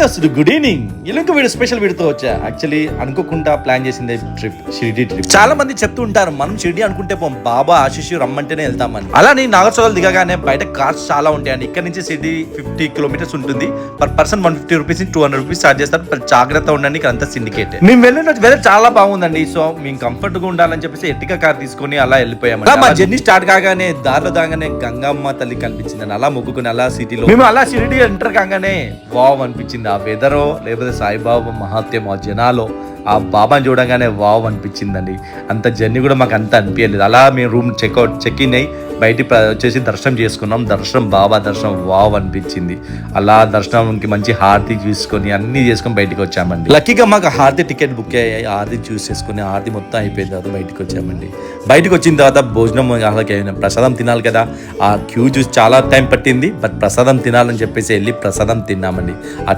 దోస్తుడు good evening. ఇలాంటి video special వీడియోతో వచ్చా. యాక్చువల్లీ అనుకోకుండా ప్లాన్ చేసింది ట్రిప్, షిరిడి ట్రిప్. చాలా మంది చెప్తూ ఉంటారు మనం షిరిడి అనుకుంటే పోం, బాబా ఆశీష్ రమ్మంటేనే వెళ్తామని. అలానే నాగర్సోల్ దిగగానే బయట కార్స్ చాలా ఉంటాయండి. ఇక్కడ నుంచి షిరిడి 50 కిలోమీటర్స్ ఉంటుంది. Per person 150 rupees 200 rupees charge చేస్తారు. మరి జాగ్రత్త ఉండండి, ఇక్కడ అంతా సిండికేట్. మేము వెళ్ళిన వెదర్ చాలా బాగుందండి. సో మేము కంఫర్ట్ గా ఉండాలని చెప్పేసి ఎట్టిగా కార్ తీసుకొని అలా వెళ్ళిపోయాము. మా జర్నీ స్టార్ట్ కాగానే దారిలో దాగానే గంగమ్మ తల్లి కనిపించింది. అలా మొక్కుకుని అలా సిటీలో మేము అలా షిరిడి ఎంటర్ కాగానే వావ్ అనిపించింది. ఆ వెదరో లేకపోతే సాయిబాబా మహాత్యం, ఆ జనాలో ఆ బాబాని చూడగానే వావ్ అనిపించిందండి. అంత జర్నీ కూడా మాకు అంత అనిపించలేదు. అలా మేము రూమ్ చెక్ ఇన్ అయ్యి బయటికి వచ్చేసి దర్శనం చేసుకున్నాం. బాబా దర్శనం వావ్ అనిపించింది. అలా దర్శనంకి మంచి హారతి చూసుకొని అన్ని చేసుకొని బయటకు వచ్చామండి. లక్కీగా మాకు హారతి టికెట్ బుక్ అయ్యాయి. హారతి చూస్ చేసుకుని హారతి మొత్తం అయిపోయిన తర్వాత బయటకు వచ్చామండి. బయటకు వచ్చిన తర్వాత భోజనం ప్రసాదం తినాలి కదా. ఆ క్యూ చూసి చాలా టైం పట్టింది. బట్ ప్రసాదం తినాలని చెప్పేసి వెళ్ళి ప్రసాదం తిన్నామండి. ఆ